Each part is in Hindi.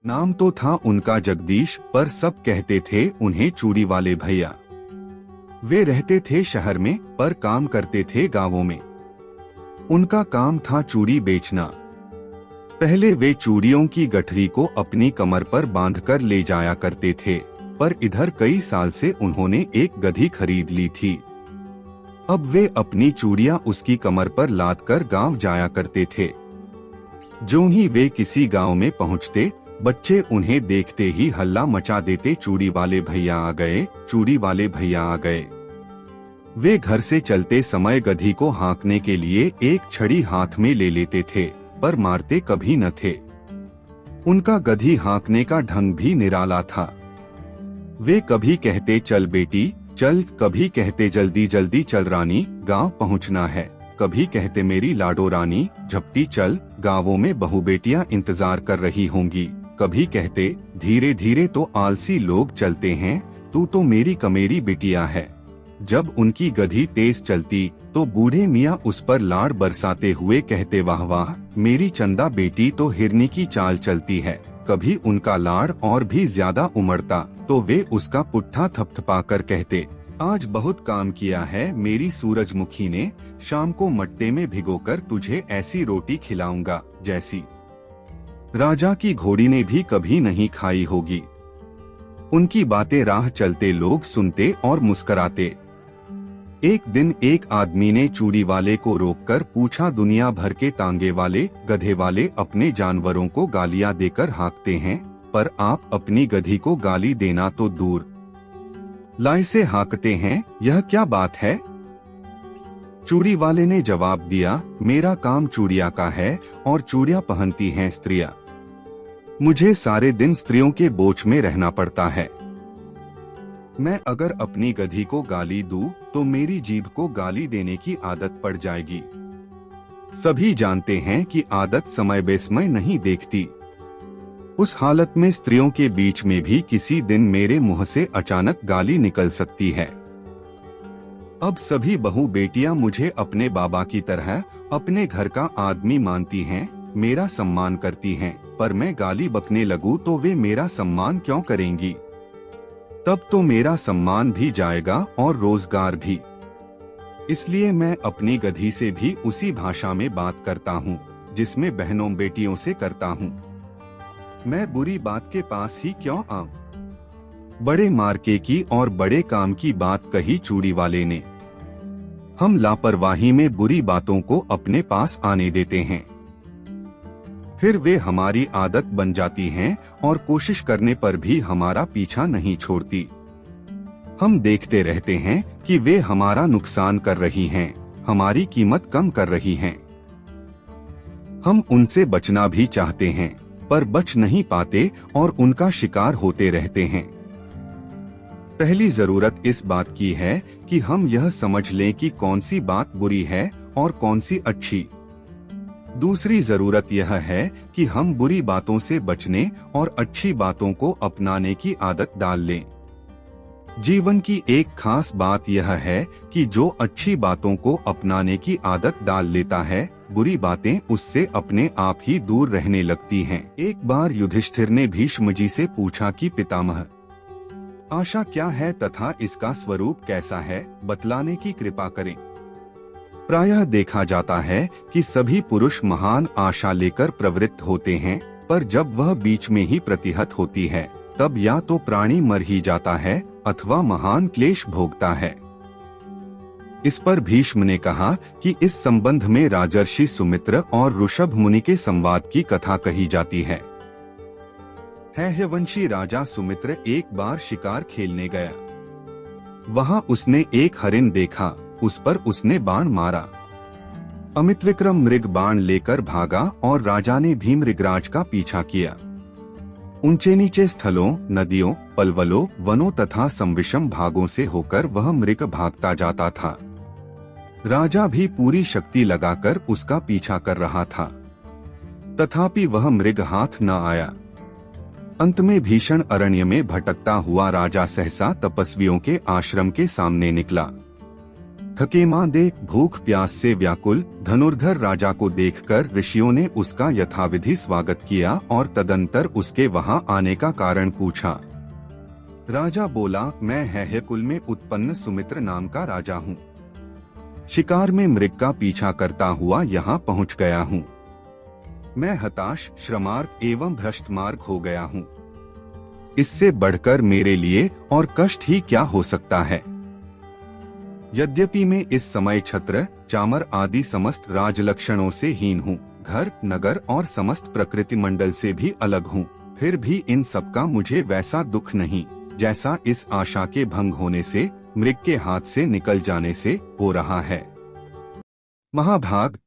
नाम तो था उनका जगदीश, पर सब कहते थे उन्हें चूड़ी वाले भैया। वे रहते थे शहर में, पर काम करते थे गांवों में। उनका काम था चूड़ी बेचना। पहले वे चूड़ियों की गठरी को अपनी कमर पर बांधकर ले जाया करते थे, पर इधर कई साल से उन्होंने एक गधी खरीद ली थी। अब वे अपनी चूड़ियां उसकी कमर पर लादकर गांव जाया करते थे। जो ही वे किसी गांव में पहुंचते, बच्चे उन्हें देखते ही हल्ला मचा देते, चूड़ी वाले भैया आ गए, चूड़ी वाले भैया आ गए। वे घर से चलते समय गधी को हाँकने के लिए एक छड़ी हाथ में ले लेते थे, पर मारते कभी न थे। उनका गधी हाँकने का ढंग भी निराला था। वे कभी कहते चल बेटी चल, कभी कहते जल्दी जल्दी चल रानी, गांव पहुंचना है। कभी कहते मेरी लाडो रानी झपटी चल, गांवों में बहू बेटियां इंतजार कर रही होंगी। कभी कहते धीरे धीरे तो आलसी लोग चलते हैं, तू तो मेरी कमेरी बिटिया है। जब उनकी गधी तेज चलती तो बूढ़े मियाँ उस पर लाड़ बरसाते हुए कहते वाह वाह, मेरी चंदा बेटी तो हिरनी की चाल चलती है। कभी उनका लाड़ और भी ज्यादा उमड़ता तो वे उसका पुट्ठा थपथपाकर कहते आज बहुत काम किया है मेरी सूरजमुखी ने, शाम को मट्टे में भिगोकर तुझे ऐसी रोटी खिलाऊंगा जैसी राजा की घोड़ी ने भी कभी नहीं खाई होगी। उनकी बातें राह चलते लोग सुनते और मुस्कराते। एक दिन एक आदमी ने चूड़ी वाले को रोककर पूछा, दुनिया भर के तांगे वाले गधे वाले अपने जानवरों को गालियां देकर हाँकते हैं, पर आप अपनी गधी को गाली देना तो दूर लाए से हाँकते हैं, यह क्या बात है? चूड़ी वाले ने जवाब दिया, मेरा काम चूड़िया का है और चूड़ियां पहनती हैं स्त्रियां। मुझे सारे दिन स्त्रियों के बोझ में रहना पड़ता है। मैं अगर अपनी गधी को गाली दूं तो मेरी जीभ को गाली देने की आदत पड़ जाएगी। सभी जानते हैं कि आदत समय बेसमय नहीं देखती। उस हालत में स्त्रियों के बीच में भी किसी दिन मेरे मुंह से अचानक गाली निकल सकती है। अब सभी बहू बेटियां मुझे अपने बाबा की तरह अपने घर का आदमी मानती हैं, मेरा सम्मान करती हैं, पर मैं गाली बकने लगूं तो वे मेरा सम्मान क्यों करेंगी? तब तो मेरा सम्मान भी जाएगा और रोजगार भी। इसलिए मैं अपनी गधी से भी उसी भाषा में बात करता हूँ जिसमें बहनों बेटियों से करता हूँ। मैं बुरी बात के पास ही क्यों आऊं? बड़े मार्के की और बड़े काम की बात कही चूड़ी वाले ने। हम लापरवाही में बुरी बातों को अपने पास आने देते हैं, फिर वे हमारी आदत बन जाती हैं और कोशिश करने पर भी हमारा पीछा नहीं छोड़ती। हम देखते रहते हैं कि वे हमारा नुकसान कर रही हैं, हमारी कीमत कम कर रही हैं। हम उनसे बचना भी चाहते हैं, पर बच नहीं पाते और उनका शिकार होते रहते हैं। पहली जरूरत इस बात की है कि हम यह समझ लें कि कौन सी बात बुरी है और कौन सी अच्छी। दूसरी जरूरत यह है कि हम बुरी बातों से बचने और अच्छी बातों को अपनाने की आदत डाल लें। जीवन की एक खास बात यह है कि जो अच्छी बातों को अपनाने की आदत डाल लेता है, बुरी बातें उससे अपने आप ही दूर रहने लगती हैं। एक बार युधिष्ठिर ने भीष्म जी से पूछा कि पितामह, आशा क्या है तथा इसका स्वरूप कैसा है, बतलाने की कृपा करें। प्रायः देखा जाता है कि सभी पुरुष महान आशा लेकर प्रवृत्त होते हैं, पर जब वह बीच में ही प्रतिहत होती है तब या तो प्राणी मर ही जाता है अथवा महान क्लेश भोगता है। इस पर भीष्म ने कहा कि इस संबंध में राजर्षि सुमित्र और ऋषभ मुनि के संवाद की कथा कही जाती है। हैहयवंशी राजा सुमित्र एक बार शिकार खेलने गया। वहां उसने एक हरिण देखा, उस पर उसने बाण मारा। अमित विक्रम मृग बाण लेकर भागा और राजा ने भी मृगराज का पीछा किया। ऊंचे नीचे स्थलों, नदियों, पलवलों, वनों तथा संविषम भागों से होकर वह मृग भागता जाता था। राजा भी पूरी शक्ति लगाकर उसका पीछा कर रहा था, तथापि वह मृग हाथ न आया। अंत में भीषण अरण्य में भटकता हुआ राजा सहसा तपस्वियों के आश्रम के सामने निकला। थकेमा देख भूख प्यास से व्याकुल धनुर्धर राजा को देखकर ऋषियों ने उसका यथाविधि स्वागत किया और तदंतर उसके वहां आने का कारण पूछा। राजा बोला, मैं हैहयकुल में उत्पन्न सुमित्र नाम का राजा हूँ। शिकार में मृग का पीछा करता हुआ यहाँ पहुँच गया हूँ। मैं हताश, श्रमार्क एवं भ्रष्ट मार्ग हो गया हूँ। इससे बढ़कर मेरे लिए और कष्ट ही क्या हो सकता है। यद्यपि मैं इस समय छत्र, चामर आदि समस्त राजलक्षणों से हीन हूँ, घर, नगर और समस्त प्रकृति मंडल से भी अलग हूँ, फिर भी इन सबका मुझे वैसा दुख नहीं जैसा इस आशा के भंग होने से, मृग के हाथ से निकल जाने से हो रहा है। महाभाग,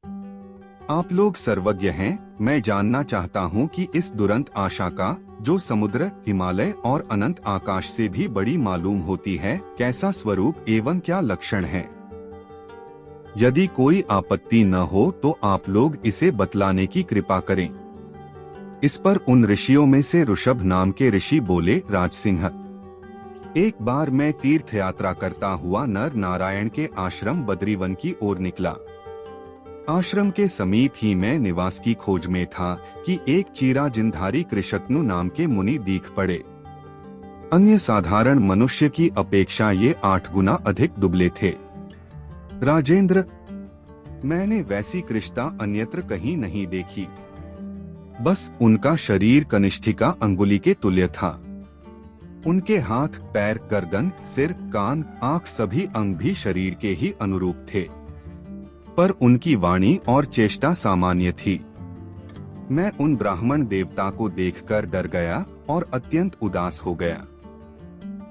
आप लोग सर्वज्ञ हैं। मैं जानना चाहता हूँ कि इस दुरंत आशा का, जो समुद्र, हिमालय और अनंत आकाश से भी बड़ी मालूम होती है, कैसा स्वरूप एवं क्या लक्षण है। यदि कोई आपत्ति न हो तो आप लोग इसे बतलाने की कृपा करें। इस पर उन ऋषियों में से ऋषभ नाम के ऋषि बोले, राजसिंह, एक बार मैं तीर्थ यात्रा करता हुआ नर नारायण के आश्रम बद्रीवन की ओर निकला। आश्रम के समीप ही मैं निवास की खोज में था कि एक चिराजिनधारी कृशत्नु नाम के मुनि दिख पड़े। अन्य साधारण मनुष्य की अपेक्षा ये 8 गुना अधिक दुबले थे। राजेंद्र, मैंने वैसी कृष्णता अन्यत्र कहीं नहीं देखी। बस उनका शरीर कनिष्ठिका अंगुली के तुल्य था। उनके हाथ, पैर, गर्दन, सिर, कान, आँख सभी अंग भी शरीर के ही अनुरूप थे, पर उनकी वाणी और चेष्टा सामान्य थी। मैं उन ब्राह्मण देवता को देखकर डर गया और अत्यंत उदास हो गया।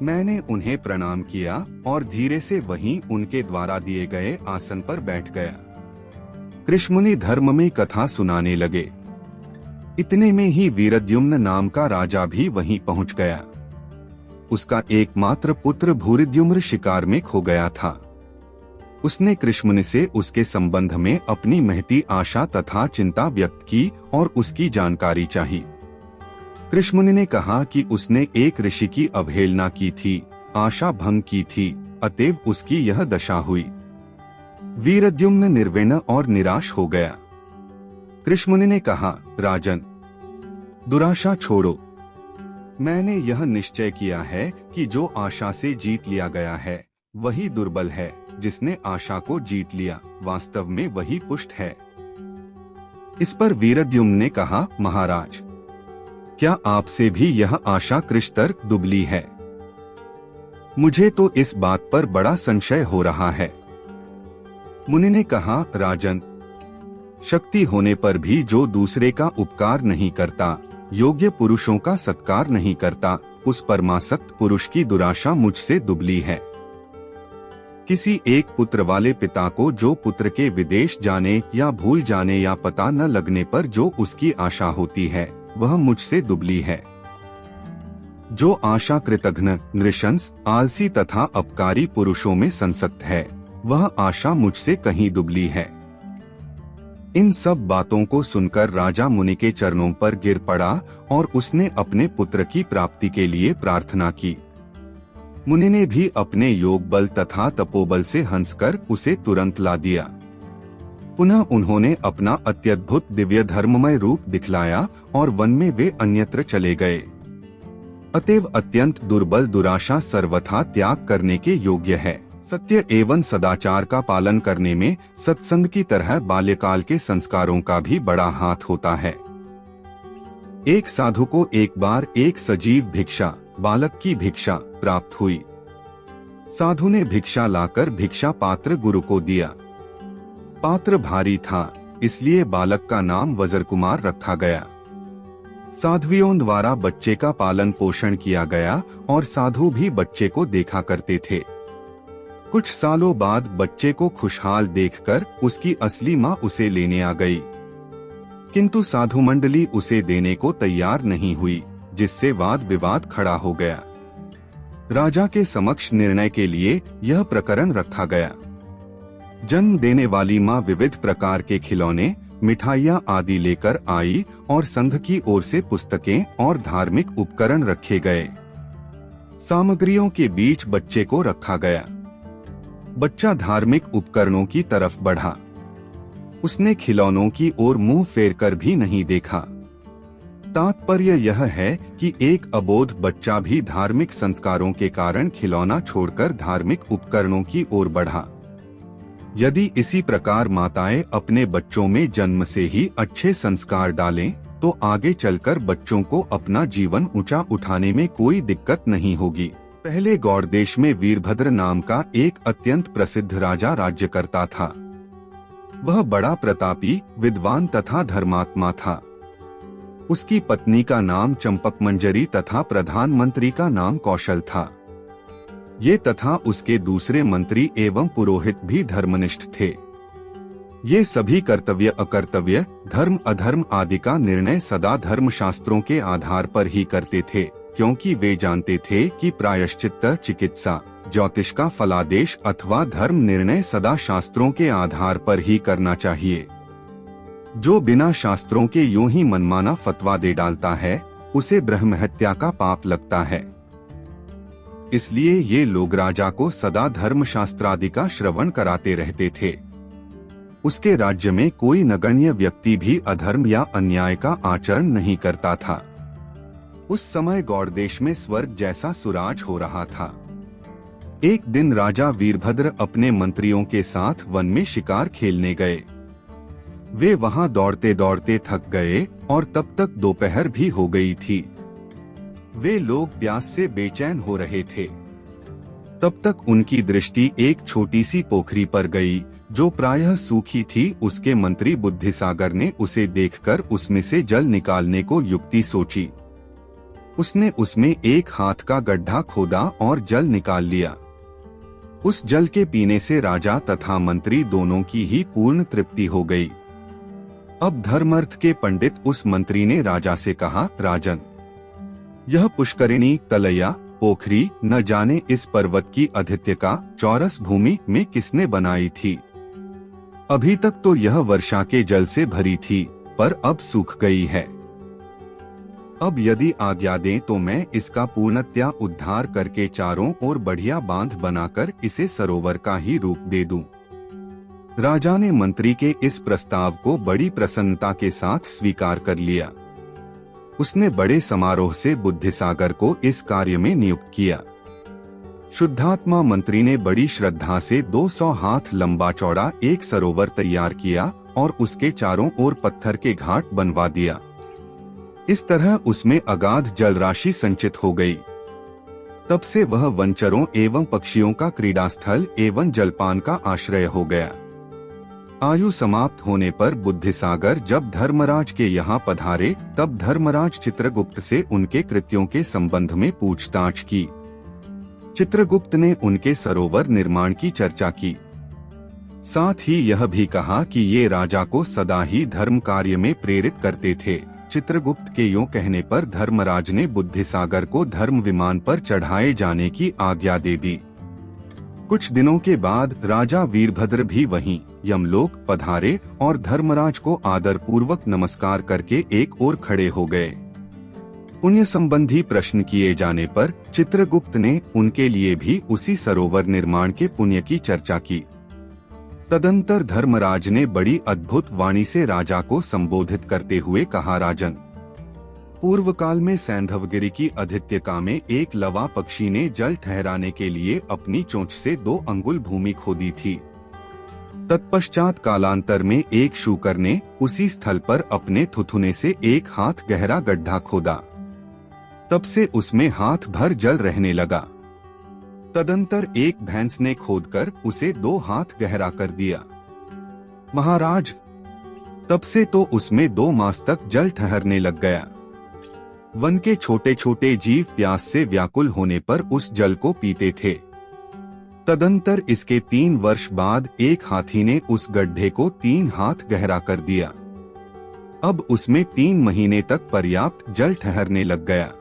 मैंने उन्हें प्रणाम किया और धीरे से वहीं उनके द्वारा दिए गए आसन पर बैठ गया। कृष्णमुनि धर्म में कथा सुनाने लगे। इतने में ही वीरद्युम्न नाम का राजा भी वहीं पहुंच गया। उसका एकमात्र पुत्र भूरिद्युम्न शिकार में खो गया था। उसने कृष्णमुनि से उसके संबंध में अपनी महती आशा तथा चिंता व्यक्त की और उसकी जानकारी चाही। कृष्णमुनि ने कहा कि उसने एक ऋषि की अवहेलना की थी, आशा भंग की थी, अतएव उसकी यह दशा हुई। वीरद्युम्न निर्विण्ण और निराश हो गया। कृष्णमुनि ने कहा, राजन, दुराशा छोड़ो। मैंने यह निश्चय किया है कि जो आशा से जीत लिया गया है वही दुर्बल है, जिसने आशा को जीत लिया वास्तव में वही पुष्ट है। इस पर वीरद्युम्न ने कहा, महाराज, क्या आपसे भी यह आशा कृष्तर दुबली है? मुझे तो इस बात पर बड़ा संशय हो रहा है। मुनि ने कहा, राजन, शक्ति होने पर भी जो दूसरे का उपकार नहीं करता, योग्य पुरुषों का सत्कार नहीं करता, उस परमासक्त पुरुष की दुराशा मुझसे दुबली है। किसी एक पुत्र वाले पिता को जो पुत्र के विदेश जाने या भूल जाने या पता न लगने पर जो उसकी आशा होती है, वह मुझसे दुबली है। जो आशा कृतघ्न, नृशंस, आलसी तथा अपकारी पुरुषों में संसक्त है, वह आशा मुझसे कहीं दुबली है। इन सब बातों को सुनकर राजा मुनि के चरणों पर गिर पड़ा और उसने अपने पुत्र की प्राप्ति के लिए प्रार्थना की। मुनि ने भी अपने योग बल तथा तपोबल से हंसकर उसे तुरंत ला दिया। पुनः उन्होंने अपना अत्यद्भुत दिव्य धर्ममय रूप दिखलाया और वन में वे अन्यत्र चले गए। अतएव अत्यंत दुर्बल दुराशा सर्वथा त्याग करने के योग्य है। सत्य एवं सदाचार का पालन करने में सत्संग की तरह बाल्यकाल के संस्कारों का भी बड़ा हाथ होता है। एक साधु को एक बार एक सजीव भिक्षा, बालक की भिक्षा प्राप्त हुई। साधु ने भिक्षा लाकर भिक्षा पात्र गुरु को दिया। पात्र भारी था, इसलिए बालक का नाम वज्र कुमार रखा गया। साध्वियों द्वारा बच्चे का पालन पोषण किया गया और साधु भी बच्चे को देखा करते थे। कुछ सालों बाद बच्चे को खुशहाल देखकर उसकी असली माँ उसे लेने आ गई, किंतु साधु मंडली उसे देने को तैयार नहीं हुई, जिससे वाद विवाद खड़ा हो गया। राजा के समक्ष निर्णय के लिए यह प्रकरण रखा गया। जन्म देने वाली माँ विविध प्रकार के खिलौने, मिठाइयाँ आदि लेकर आई और संघ की ओर से पुस्तकें और धार्मिक उपकरण रखे गए। सामग्रियों के बीच बच्चे को रखा गया। बच्चा धार्मिक उपकरणों की तरफ बढ़ा। उसने खिलौनों की ओर मुंह फेरकर भी नहीं देखा। तात्पर्य यह है कि एक अबोध बच्चा भी धार्मिक संस्कारों के कारण खिलौना छोड़कर धार्मिक उपकरणों की ओर बढ़ा। यदि इसी प्रकार माताएं अपने बच्चों में जन्म से ही अच्छे संस्कार डालें, तो आगे चलकर बच्चों को अपना जीवन ऊंचा उठाने में कोई दिक्कत नहीं होगी। पहले गौड़ देश में वीरभद्र नाम का एक अत्यंत प्रसिद्ध राजा राज्य करता था। वह बड़ा प्रतापी, विद्वान तथा धर्मात्मा था। उसकी पत्नी का नाम चंपक मंजरी तथा प्रधानमंत्री का नाम कौशल था। ये तथा उसके दूसरे मंत्री एवं पुरोहित भी धर्मनिष्ठ थे। ये सभी कर्तव्य अकर्तव्य, धर्म अधर्म आदि का निर्णय सदा धर्म शास्त्रों के आधार पर ही करते थे, क्योंकि वे जानते थे कि प्रायश्चित्त, चिकित्सा, ज्योतिष का फलादेश अथवा धर्म निर्णय सदा शास्त्रों के आधार पर ही करना चाहिए। जो बिना शास्त्रों के यूं ही मनमाना फतवा दे डालता है, उसे ब्रह्महत्या का पाप लगता है। इसलिए ये लोग राजा को सदा धर्मशास्त्र आदि का श्रवण कराते रहते थे। उसके राज्य में कोई नगण्य व्यक्ति भी अधर्म या अन्याय का आचरण नहीं करता था। उस समय गौड़ देश में स्वर्ग जैसा सुराज हो रहा था। एक दिन राजा वीरभद्र अपने मंत्रियों के साथ वन में शिकार खेलने गए। वे वहां दौड़ते दौड़ते थक गए और तब तक दोपहर भी हो गई थी। वे लोग प्यास से बेचैन हो रहे थे। तब तक उनकी दृष्टि एक छोटी सी पोखरी पर गई, जो प्रायः सूखी थी। उसके मंत्री बुद्धिसागर ने उसे देखकर उसमें से जल निकालने को युक्ति सोची। उसने उसमें एक हाथ का गड्ढा खोदा और जल निकाल लिया। उस जल के पीने से राजा तथा मंत्री दोनों की ही पूर्ण तृप्ति हो गई। अब धर्मार्थ के पंडित उस मंत्री ने राजा से कहा, राजन, यह पुष्करिणी, तलैया, पोखरी न जाने इस पर्वत की आदित्य चौरस भूमि में किसने बनाई थी। अभी तक तो यह वर्षा के जल से भरी थी, पर अब सूख गई है। अब यदि आज्ञा दें तो मैं इसका पूर्णतया उद्धार करके चारों ओर बढ़िया बांध बनाकर इसे सरोवर का ही रूप दे दूं। राजा ने मंत्री के इस प्रस्ताव को बड़ी प्रसन्नता के साथ स्वीकार कर लिया। उसने बड़े समारोह से बुद्धिसागर को इस कार्य में नियुक्त किया। शुद्धात्मा मंत्री ने बड़ी श्रद्धा से 200 हाथ लंबा चौड़ा एक सरोवर तैयार किया और उसके चारों ओर पत्थर के घाट बनवा दिया। इस तरह उसमें अगाध जल राशि संचित हो गई। तब से वह वनचरों एवं पक्षियों का क्रीड़ा स्थल एवं जलपान का आश्रय हो गया। आयु समाप्त होने पर बुद्धिसागर जब धर्मराज के यहाँ पधारे, तब धर्मराज चित्रगुप्त से उनके कृत्यों के संबंध में पूछताछ की। चित्रगुप्त ने उनके सरोवर निर्माण की चर्चा की। साथ ही यह भी कहा कि ये राजा को सदा ही धर्म कार्य में प्रेरित करते थे। चित्रगुप्त के यूं कहने पर धर्मराज ने बुद्धिसागर को धर्म विमान पर चढ़ाए जाने की आज्ञा दे दी। कुछ दिनों के बाद राजा वीरभद्र भी वहीं यमलोक पधारे और धर्मराज को आदर पूर्वक नमस्कार करके एक ओर खड़े हो गए। पुण्य संबंधी प्रश्न किए जाने पर चित्रगुप्त ने उनके लिए भी उसी सरोवर निर्माण के पुण्य की चर्चा की। तदंतर धर्मराज ने बड़ी अद्भुत वाणी से राजा को संबोधित करते हुए कहा, राजन, पूर्व काल में सैंधवगिरी की आदित्यका में एक लवा पक्षी ने जल ठहराने के लिए अपनी चोंच से 2 अंगुल भूमि खोदी थी। तत्पश्चात कालांतर में एक शूकर ने उसी स्थल पर अपने थुथुने से 1 हाथ गहरा गड्ढा खोदा। तब से उसमें हाथ भर जल रहने लगा। तदंतर एक भैंस ने खोदकर उसे 2 हाथ गहरा कर दिया। महाराज, तब से तो उसमें 2 मास तक जल ठहरने लग गया। वन के छोटे छोटे जीव प्यास से व्याकुल होने पर उस जल को पीते थे। तदंतर इसके 3 वर्ष बाद एक हाथी ने उस गड्ढे को 3 हाथ गहरा कर दिया। अब उसमें 3 महीने तक पर्याप्त जल ठहरने लग गया।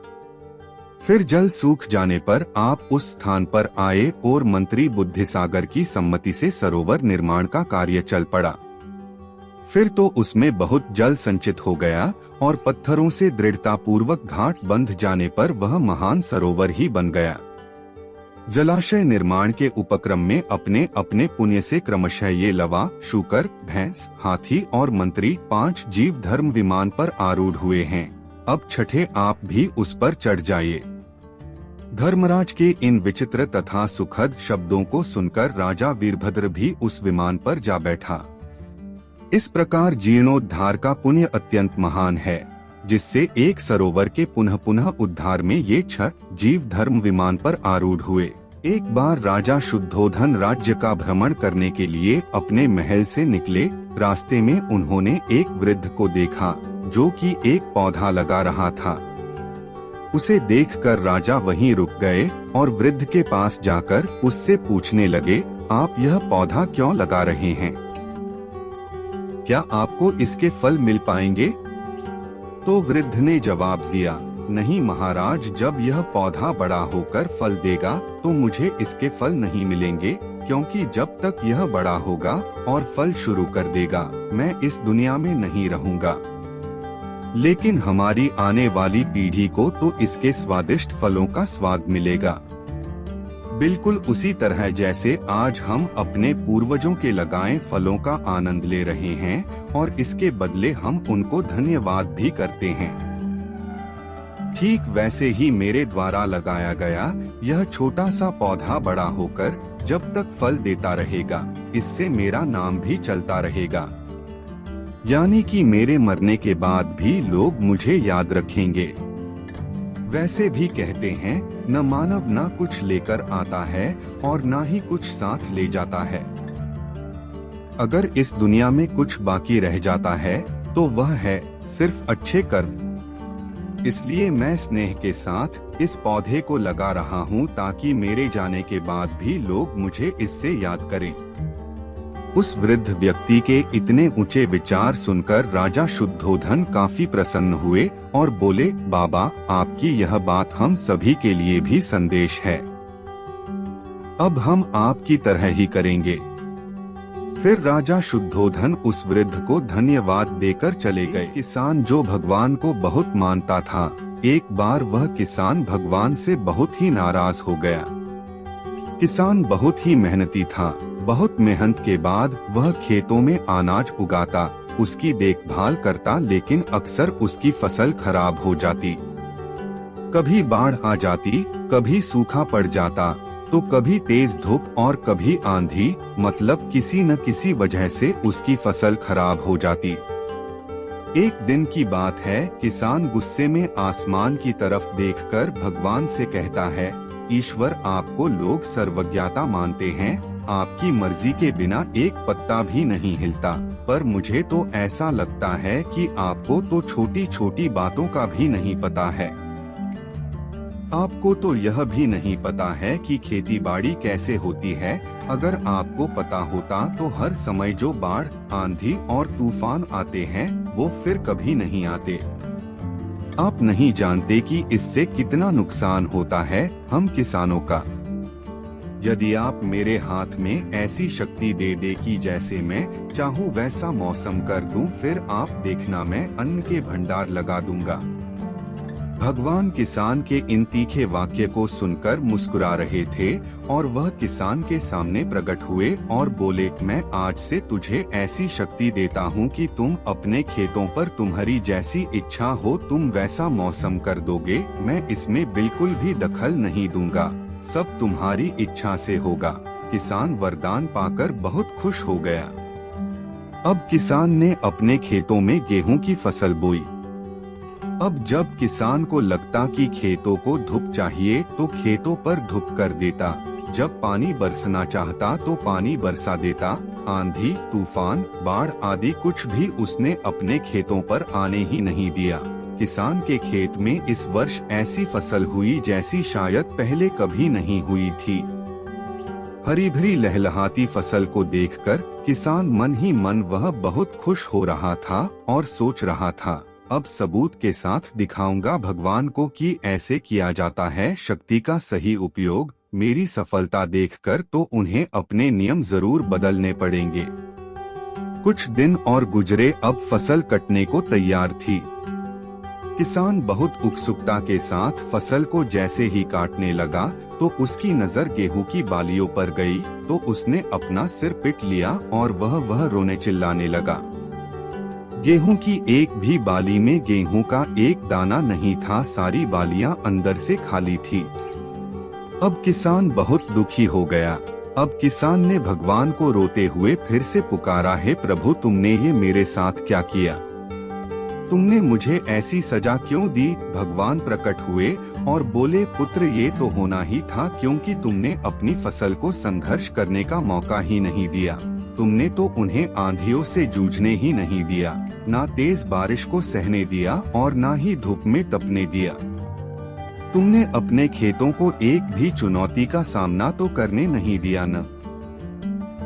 फिर जल सूख जाने पर आप उस स्थान पर आए और मंत्री बुद्धिसागर की सम्मति से सरोवर निर्माण का कार्य चल पड़ा। फिर तो उसमें बहुत जल संचित हो गया और पत्थरों से दृढ़ता पूर्वक घाट बंध जाने पर वह महान सरोवर ही बन गया। जलाशय निर्माण के उपक्रम में अपने अपने पुण्य से क्रमशः ये लवा, शूकर, भैंस, हाथी और मंत्री 5 जीव धर्म विमान पर आरूढ़ हुए हैं। अब छठे आप भी उस पर चढ़ जाइए। धर्मराज के इन विचित्र तथा सुखद शब्दों को सुनकर राजा वीरभद्र भी उस विमान पर जा बैठा। इस प्रकार जीर्णोद्धार का पुण्य अत्यंत महान है, जिससे एक सरोवर के पुनः पुनः उद्धार में ये 6 जीव धर्म विमान पर आरूढ़ हुए। एक बार राजा शुद्धोधन राज्य का भ्रमण करने के लिए अपने महल से निकले। रास्ते में उन्होंने एक वृद्ध को देखा जो कि एक पौधा लगा रहा था। उसे देखकर राजा वहीं रुक गए और वृद्ध के पास जाकर उससे पूछने लगे, आप यह पौधा क्यों लगा रहे हैं? क्या आपको इसके फल मिल पाएंगे? तो वृद्ध ने जवाब दिया, नहीं महाराज, जब यह पौधा बड़ा होकर फल देगा तो मुझे इसके फल नहीं मिलेंगे, क्योंकि जब तक यह बड़ा होगा और फल शुरू कर देगा मैं इस दुनिया में नहीं रहूंगा। लेकिन हमारी आने वाली पीढ़ी को तो इसके स्वादिष्ट फलों का स्वाद मिलेगा। बिल्कुल उसी तरह जैसे आज हम अपने पूर्वजों के लगाए फलों का आनंद ले रहे हैं और इसके बदले हम उनको धन्यवाद भी करते हैं। ठीक वैसे ही मेरे द्वारा लगाया गया यह छोटा सा पौधा बड़ा होकर जब तक फल देता रहेगा, इससे मेरा नाम भी चलता रहेगा। यानी कि मेरे मरने के बाद भी लोग मुझे याद रखेंगे। वैसे भी कहते हैं, न मानव न कुछ लेकर आता है और न ही कुछ साथ ले जाता है। अगर इस दुनिया में कुछ बाकी रह जाता है तो वह है सिर्फ अच्छे कर्म। इसलिए मैं स्नेह के साथ इस पौधे को लगा रहा हूँ ताकि मेरे जाने के बाद भी लोग मुझे इससे याद करें। उस वृद्ध व्यक्ति के इतने ऊंचे विचार सुनकर राजा शुद्धोधन काफी प्रसन्न हुए और बोले, बाबा, आपकी यह बात हम सभी के लिए भी संदेश है। अब हम आपकी तरह ही करेंगे। फिर राजा शुद्धोधन उस वृद्ध को धन्यवाद देकर चले गए। किसान जो भगवान को बहुत मानता था, एक बार वह किसान भगवान से बहुत ही नाराज हो गया। किसान बहुत ही मेहनती था। बहुत मेहनत के बाद वह खेतों में अनाज उगाता, उसकी देखभाल करता, लेकिन अक्सर उसकी फसल खराब हो जाती। कभी बाढ़ आ जाती, कभी सूखा पड़ जाता, तो कभी तेज धूप और कभी आंधी, मतलब किसी न किसी वजह से उसकी फसल खराब हो जाती। एक दिन की बात है, किसान गुस्से में आसमान की तरफ देखकर भगवान से कहता है, ईश्वर, आपको लोग सर्वज्ञता मानते हैं, आपकी मर्जी के बिना एक पत्ता भी नहीं हिलता, पर मुझे तो ऐसा लगता है कि आपको तो छोटी छोटी बातों का भी नहीं पता है। आपको तो यह भी नहीं पता है कि खेती बाड़ी कैसे होती है। अगर आपको पता होता तो हर समय जो बाढ़, आंधी और तूफान आते हैं वो फिर कभी नहीं आते। आप नहीं जानते कि इससे कितना नुकसान होता है हम किसानों का। यदि आप मेरे हाथ में ऐसी शक्ति दे दे कि जैसे मैं चाहूँ वैसा मौसम कर दूं, फिर आप देखना मैं अन्न के भंडार लगा दूंगा। भगवान किसान के इन तीखे वाक्य को सुनकर मुस्कुरा रहे थे और वह किसान के सामने प्रकट हुए और बोले, मैं आज से तुझे ऐसी शक्ति देता हूँ कि तुम अपने खेतों पर तुम्हारी जैसी इच्छा हो तुम वैसा मौसम कर दोगे। मैं इसमें बिल्कुल भी दखल नहीं दूंगा, सब तुम्हारी इच्छा से होगा। किसान वरदान पाकर बहुत खुश हो गया। अब किसान ने अपने खेतों में गेहूं की फसल बोई। अब जब किसान को लगता कि खेतों को धूप चाहिए तो खेतों पर धूप कर देता, जब पानी बरसना चाहता तो पानी बरसा देता। आंधी, तूफान, बाढ़ आदि कुछ भी उसने अपने खेतों पर आने ही नहीं दिया। किसान के खेत में इस वर्ष ऐसी फसल हुई जैसी शायद पहले कभी नहीं हुई थी। हरी भरी लहलहाती फसल को देखकर किसान मन ही मन वह बहुत खुश हो रहा था और सोच रहा था, अब सबूत के साथ दिखाऊंगा भगवान को कि ऐसे किया जाता है शक्ति का सही उपयोग। मेरी सफलता देखकर तो उन्हें अपने नियम जरूर बदलने पड़ेंगे। कुछ दिन और गुजरे, अब फसल कटने को तैयार थी। किसान बहुत उत्सुकता के साथ फसल को जैसे ही काटने लगा तो उसकी नजर गेहूं की बालियों पर गई तो उसने अपना सिर पीट लिया और वह रोने चिल्लाने लगा। गेहूं की एक भी बाली में गेहूं का एक दाना नहीं था, सारी बालियां अंदर से खाली थी। अब किसान बहुत दुखी हो गया। अब किसान ने भगवान को रोते हुए फिर से पुकारा, हे प्रभु, तुमने ये मेरे साथ क्या किया? तुमने मुझे ऐसी सजा क्यों दी? भगवान प्रकट हुए और बोले, पुत्र, ये तो होना ही था क्योंकि तुमने अपनी फसल को संघर्ष करने का मौका ही नहीं दिया। तुमने तो उन्हें आंधियों से जूझने ही नहीं दिया, ना तेज बारिश को सहने दिया और ना ही धूप में तपने दिया। तुमने अपने खेतों को एक भी चुनौती का सामना तो करने नहीं दिया न,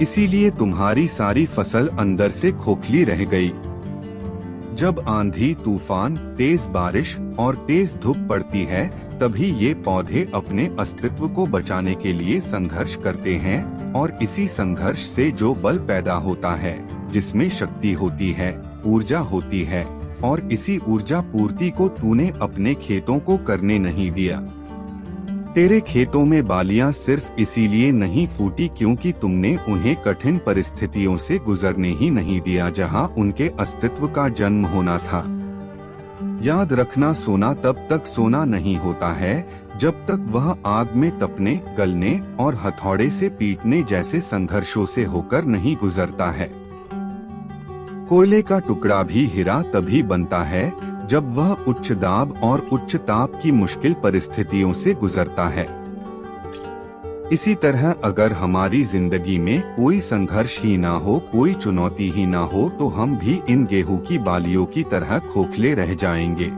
इसीलिए तुम्हारी सारी फसल अंदर से खोखली रह गई। जब आंधी, तूफान, तेज बारिश और तेज धूप पड़ती है तभी ये पौधे अपने अस्तित्व को बचाने के लिए संघर्ष करते हैं और इसी संघर्ष से जो बल पैदा होता है, जिसमें शक्ति होती है, ऊर्जा होती है, और इसी ऊर्जा पूर्ति को तूने अपने खेतों को करने नहीं दिया। तेरे खेतों में बालियां सिर्फ इसीलिए नहीं फूटी क्योंकि तुमने उन्हें कठिन परिस्थितियों से गुजरने ही नहीं दिया जहां उनके अस्तित्व का जन्म होना था। याद रखना, सोना तब तक सोना नहीं होता है जब तक वह आग में तपने, गलने और हथौड़े से पीटने जैसे संघर्षों से होकर नहीं गुजरता है। कोयले का टुकड़ा भी हीरा तभी बनता है जब वह उच्च दाब और उच्च ताप की मुश्किल परिस्थितियों से गुजरता है। इसी तरह अगर हमारी जिंदगी में कोई संघर्ष ही ना हो, कोई चुनौती ही ना हो, तो हम भी इन गेहूं की बालियों की तरह खोखले रह जाएंगे।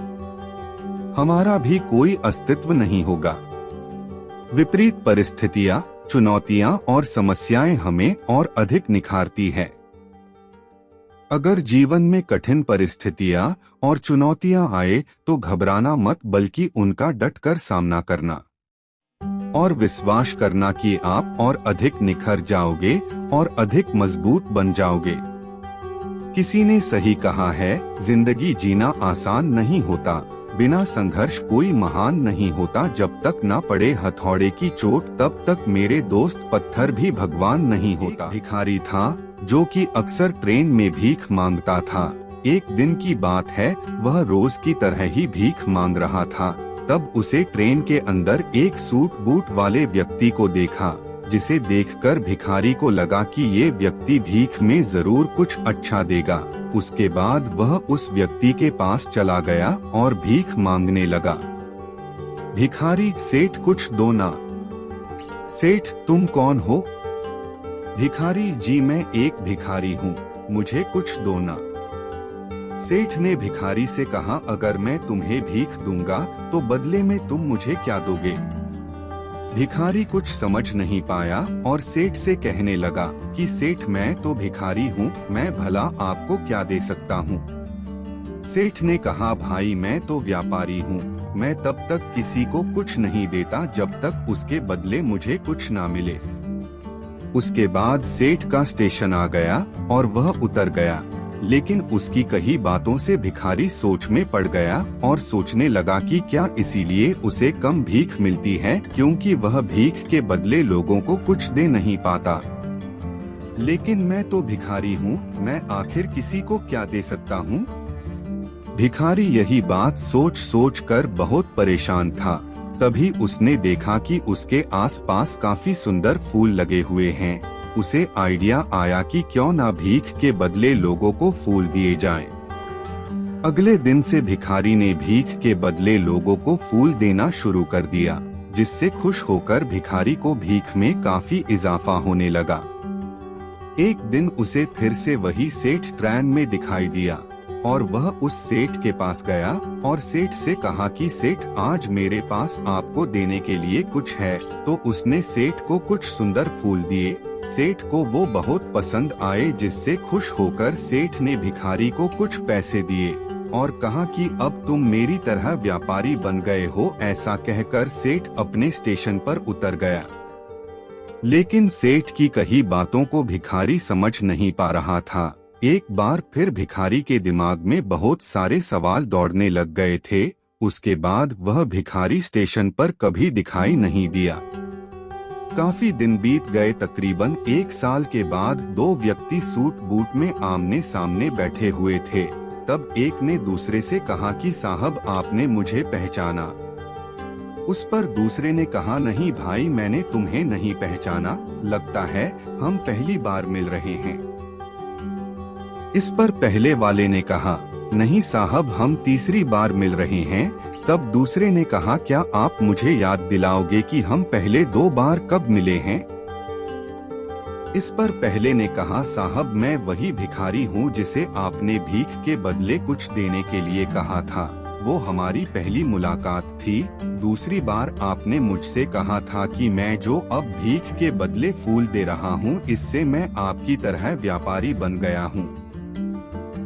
हमारा भी कोई अस्तित्व नहीं होगा। विपरीत परिस्थितियां, चुनौतियां और समस्याएं हमें और अधिक निखारती है। अगर जीवन में कठिन परिस्थितियां और चुनौतियां आए तो घबराना मत, बल्कि उनका डटकर सामना करना और विश्वास करना कि आप और अधिक निखर जाओगे और अधिक मजबूत बन जाओगे। किसी ने सही कहा है, जिंदगी जीना आसान नहीं होता, बिना संघर्ष कोई महान नहीं होता। जब तक ना पड़े हथौड़े की चोट तब तक मेरे दोस्त पत्थर भी भगवान नहीं होता। भिखारी था जो कि अक्सर ट्रेन में भीख मांगता था। एक दिन की बात है, वह रोज की तरह ही भीख मांग रहा था। तब उसे ट्रेन के अंदर एक सूट बूट वाले व्यक्ति को देखा, जिसे देखकर भिखारी को लगा कि ये व्यक्ति भीख में जरूर कुछ अच्छा देगा। उसके बाद वह उस व्यक्ति के पास चला गया और भीख मांगने लगा। भिखारी, सेठ कुछ दो ना। सेठ, तुम कौन हो? भिखारी, जी मैं एक भिखारी हूँ, मुझे कुछ दो ना। सेठ ने भिखारी से कहा, अगर मैं तुम्हें भीख दूंगा तो बदले में तुम मुझे क्या दोगे? भिखारी कुछ समझ नहीं पाया और सेठ से कहने लगा कि सेठ, मैं तो भिखारी हूँ, मैं भला आपको क्या दे सकता हूँ? सेठ ने कहा, भाई मैं तो व्यापारी हूँ, मैं तब तक किसी को कुछ नहीं देता जब तक उसके बदले मुझे कुछ ना मिले। उसके बाद सेठ का स्टेशन आ गया और वह उतर गया, लेकिन उसकी कही बातों से भिखारी सोच में पड़ गया और सोचने लगा कि क्या इसीलिए उसे कम भीख मिलती है क्योंकि वह भीख के बदले लोगों को कुछ दे नहीं पाता। लेकिन मैं तो भिखारी हूँ, मैं आखिर किसी को क्या दे सकता हूँ? भिखारी यही बात सोच सोच कर बहुत परेशान था। तभी उसने देखा कि उसके आसपास काफी सुंदर फूल लगे हुए हैं। उसे आइडिया आया कि क्यों ना भीख के बदले लोगों को फूल दिए जाएं। अगले दिन से भिखारी ने भीख के बदले लोगों को फूल देना शुरू कर दिया, जिससे खुश होकर भिखारी को भीख में काफी इजाफा होने लगा। एक दिन उसे फिर से वही सेठ ट्रेन में दिखाई दिया और वह उस सेठ के पास गया और सेठ से कहा कि सेठ, आज मेरे पास आपको देने के लिए कुछ है। तो उसने सेठ को कुछ सुंदर फूल दिए। सेठ को वो बहुत पसंद आए, जिससे खुश होकर सेठ ने भिखारी को कुछ पैसे दिए और कहा कि अब तुम मेरी तरह व्यापारी बन गए हो। ऐसा कहकर सेठ अपने स्टेशन पर उतर गया। लेकिन सेठ की कही बातों को भिखारी समझ नहीं पा रहा था। एक बार फिर भिखारी के दिमाग में बहुत सारे सवाल दौड़ने लग गए थे। उसके बाद वह भिखारी स्टेशन पर कभी दिखाई नहीं दिया। काफी दिन बीत गए। तकरीबन 1 साल के बाद 2 व्यक्ति सूट बूट में आमने सामने बैठे हुए थे। तब एक ने दूसरे से कहा कि साहब, आपने मुझे पहचाना? उस पर दूसरे ने कहा, नहीं भाई, मैंने तुम्हें नहीं पहचाना, लगता है हम पहली बार मिल रहे हैं। इस पर पहले वाले ने कहा, नहीं साहब, हम तीसरी बार मिल रहे हैं। तब दूसरे ने कहा, क्या आप मुझे याद दिलाओगे कि हम पहले 2 बार कब मिले हैं? इस पर पहले ने कहा, साहब, मैं वही भिखारी हूँ जिसे आपने भीख के बदले कुछ देने के लिए कहा था। वो हमारी पहली मुलाकात थी। दूसरी बार आपने मुझसे कहा था कि मैं जो अब भीख के बदले फूल दे रहा हूँ, इससे मैं आपकी तरह व्यापारी बन गया हूँ।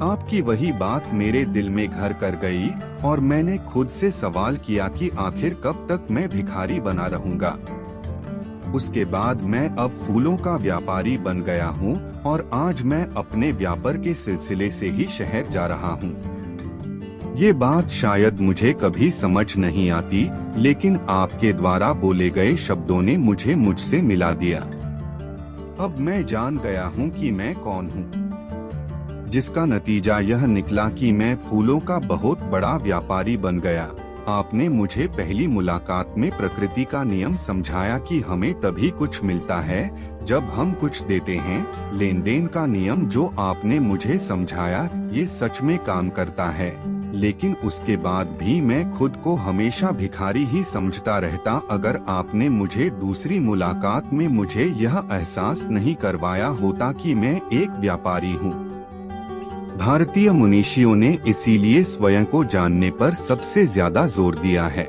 आपकी वही बात मेरे दिल में घर कर गई और मैंने खुद से सवाल किया कि आखिर कब तक मैं भिखारी बना रहूंगा। उसके बाद मैं अब फूलों का व्यापारी बन गया हूँ और आज मैं अपने व्यापार के सिलसिले से ही शहर जा रहा हूँ। ये बात शायद मुझे कभी समझ नहीं आती, लेकिन आपके द्वारा बोले गए शब्दों ने मुझे मुझसे मिला दिया। अब मैं जान गया हूँ कि मैं कौन हूँ, जिसका नतीजा यह निकला कि मैं फूलों का बहुत बड़ा व्यापारी बन गया। आपने मुझे पहली मुलाकात में प्रकृति का नियम समझाया कि हमें तभी कुछ मिलता है जब हम कुछ देते हैं। लेन देन का नियम जो आपने मुझे समझाया, ये सच में काम करता है। लेकिन उसके बाद भी मैं खुद को हमेशा भिखारी ही समझता रहता अगर आपने मुझे दूसरी मुलाकात में मुझे यह एहसास नहीं करवाया होता कि मैं एक व्यापारी हूँ। भारतीय मुनीषियों ने इसीलिए स्वयं को जानने पर सबसे ज्यादा जोर दिया है।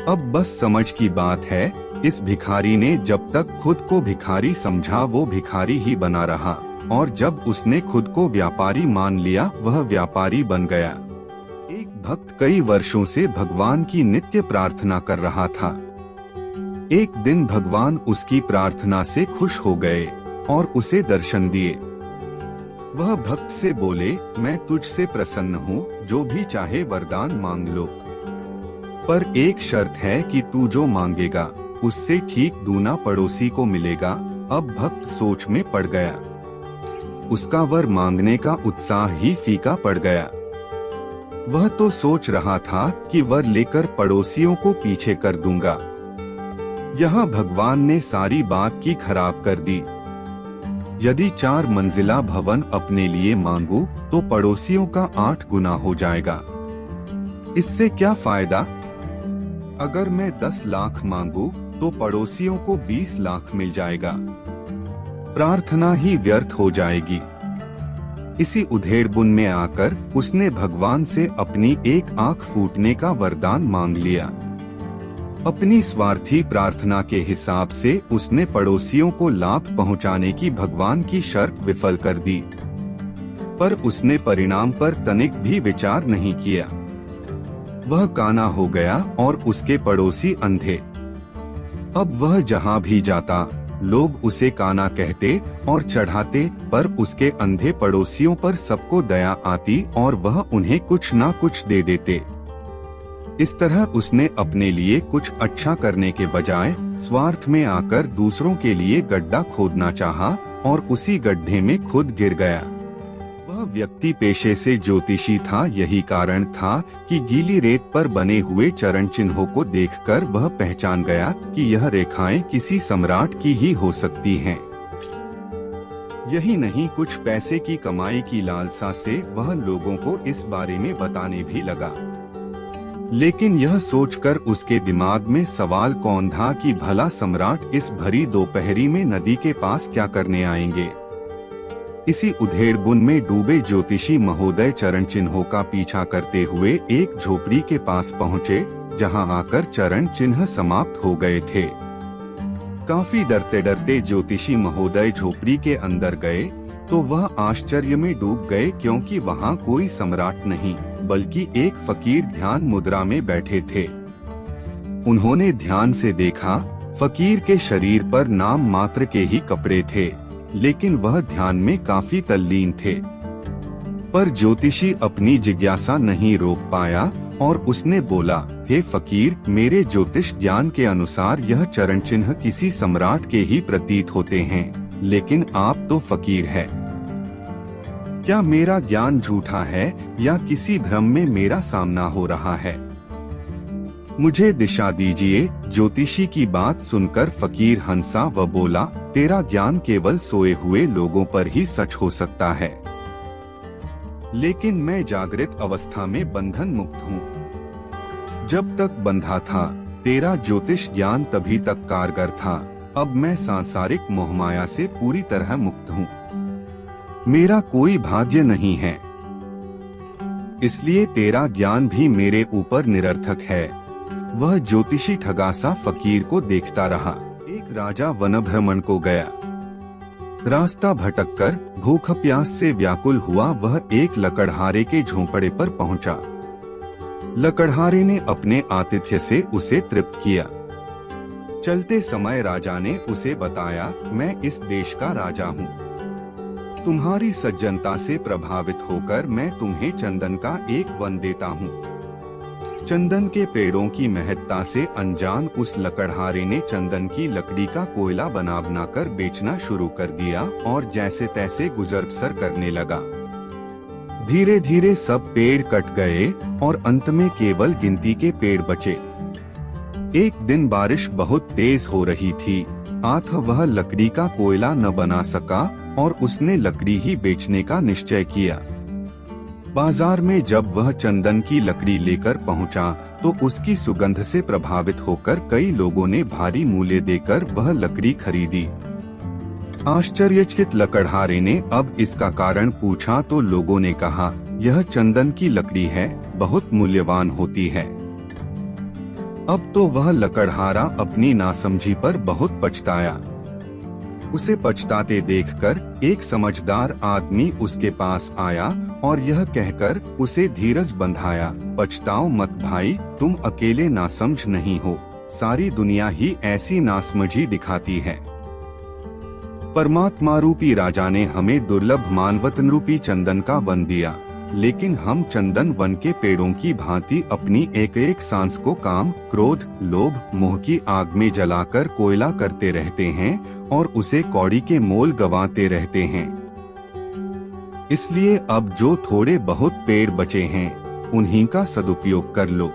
अब बस समझ की बात है, इस भिखारी ने जब तक खुद को भिखारी समझा वो भिखारी ही बना रहा, और जब उसने खुद को व्यापारी मान लिया वह व्यापारी बन गया। एक भक्त कई वर्षों से भगवान की नित्य प्रार्थना कर रहा था। एक दिन भगवान उसकी प्रार्थना से खुश हो गए और उसे दर्शन दिए। वह भक्त से बोले, मैं तुझसे प्रसन्न हूँ, जो भी चाहे वरदान मांग लो, पर एक शर्त है कि तू जो मांगेगा उससे ठीक दूना पड़ोसी को मिलेगा। अब भक्त सोच में पड़ गया। उसका वर मांगने का उत्साह ही फीका पड़ गया। वह तो सोच रहा था कि वर लेकर पड़ोसियों को पीछे कर दूंगा। यहाँ भगवान ने सारी बात की खराब कर दी। यदि 4 मंजिला भवन अपने लिए मांगू तो पड़ोसियों का 8 गुना हो जाएगा। इससे क्या फायदा? अगर मैं 10 लाख मांगू तो पड़ोसियों को 20 लाख मिल जाएगा। प्रार्थना ही व्यर्थ हो जाएगी। इसी उधेड़बुन में आकर उसने भगवान से अपनी एक आंख फूटने का वरदान मांग लिया। अपनी स्वार्थी प्रार्थना के हिसाब से उसने पड़ोसियों को लाभ पहुंचाने की भगवान की शर्त विफल कर दी, पर उसने परिणाम पर तनिक भी विचार नहीं किया। वह काना हो गया और उसके पड़ोसी अंधे। अब वह जहां भी जाता लोग उसे काना कहते और चढ़ाते, पर उसके अंधे पड़ोसियों पर सबको दया आती और वह उन्हें कुछ ना कुछ दे देते। इस तरह उसने अपने लिए कुछ अच्छा करने के बजाय स्वार्थ में आकर दूसरों के लिए गड्ढा खोदना चाहा और उसी गड्ढे में खुद गिर गया। वह व्यक्ति पेशे से ज्योतिषी था। यही कारण था कि गीली रेत पर बने हुए चरण चिन्हों को देखकर वह पहचान गया कि यह रेखाएं किसी सम्राट की ही हो सकती हैं। यही नहीं, कुछ पैसे की कमाई की लालसा से वह लोगों को इस बारे में बताने भी लगा। लेकिन यह सोचकर उसके दिमाग में सवाल कौन था कि भला सम्राट इस भरी दोपहरी में नदी के पास क्या करने आएंगे। इसी उधेड़बुन में डूबे ज्योतिषी महोदय चरण चिन्हों का पीछा करते हुए एक झोपड़ी के पास पहुँचे, जहां आकर चरण चिन्ह समाप्त हो गए थे। काफी डरते डरते ज्योतिषी महोदय झोपड़ी के अंदर गए तो वह आश्चर्य में डूब गए, क्योंकि वहां कोई सम्राट नहीं बल्कि एक फकीर ध्यान मुद्रा में बैठे थे। उन्होंने ध्यान से देखा, फकीर के शरीर पर नाम मात्र के ही कपड़े थे। लेकिन वह ध्यान में काफी तल्लीन थे। पर ज्योतिषी अपनी जिज्ञासा नहीं रोक पाया और उसने बोला, हे फकीर, मेरे ज्योतिष ज्ञान के अनुसार यह चरण चिन्ह किसी सम्राट के ही प्रतीत होते हैं, लेकिन आप तो फकीर है। क्या मेरा ज्ञान झूठा है या किसी भ्रम में मेरा सामना हो रहा है? मुझे दिशा दीजिए। ज्योतिषी की बात सुनकर फकीर हंसा व बोला, तेरा ज्ञान केवल सोए हुए लोगों पर ही सच हो सकता है, लेकिन मैं जागृत अवस्था में बंधन मुक्त हूँ। जब तक बंधा था तेरा ज्योतिष ज्ञान तभी तक कारगर था, अब मैं सांसारिक मोहमाया से पूरी तरह मुक्त हूँ। मेरा कोई भाग्य नहीं है, इसलिए तेरा ज्ञान भी मेरे ऊपर निरर्थक है। वह ज्योतिषी ठगासा फकीर को देखता रहा। एक राजा वन भ्रमण को गया। रास्ता भटककर भूख प्यास से व्याकुल हुआ वह एक लकड़हारे के झोंपड़े पर पहुंचा। लकड़हारे ने अपने आतिथ्य से उसे तृप्त किया। चलते समय राजा ने उसे बताया, मैं इस देश का राजा हूँ। तुम्हारी सज्जनता से प्रभावित होकर मैं तुम्हें चंदन का एक वन देता हूँ। चंदन के पेड़ों की महत्ता से अनजान उस लकड़हारे ने चंदन की लकड़ी का कोयला बनाकर बेचना शुरू कर दिया और जैसे तैसे गुजर बसर करने लगा। धीरे धीरे सब पेड़ कट गए और अंत में केवल गिनती के पेड़ बचे। एक दिन बारिश बहुत तेज हो रही थी, अतः वह लकड़ी का कोयला न बना सका और उसने लकड़ी ही बेचने का निश्चय किया। बाजार में जब वह चंदन की लकड़ी लेकर पहुंचा तो उसकी सुगंध से प्रभावित होकर कई लोगों ने भारी मूल्य देकर वह लकड़ी खरीदी। आश्चर्यचकित लकड़हारे ने अब इसका कारण पूछा तो लोगों ने कहा, यह चंदन की लकड़ी है, बहुत मूल्यवान होती है। अब तो वह लकड़हारा अपनी नासमझी पर बहुत पछताया। उसे पछताते देखकर एक समझदार आदमी उसके पास आया और यह कहकर उसे धीरज बंधाया, पछताओ मत भाई, तुम अकेले नासमझ नहीं हो, सारी दुनिया ही ऐसी नासमझी दिखाती है। परमात्मा रूपी राजा ने हमें दुर्लभ मानवतन रूपी चंदन का वन दिया, लेकिन हम चंदन वन के पेड़ों की भांति अपनी एक एक सांस को काम, क्रोध, लोभ, मोह की आग में जलाकर कोयला करते रहते हैं और उसे कौड़ी के मोल गंवाते रहते हैं। इसलिए अब जो थोड़े बहुत पेड़ बचे हैं, उन्हीं का सदुपयोग कर लो।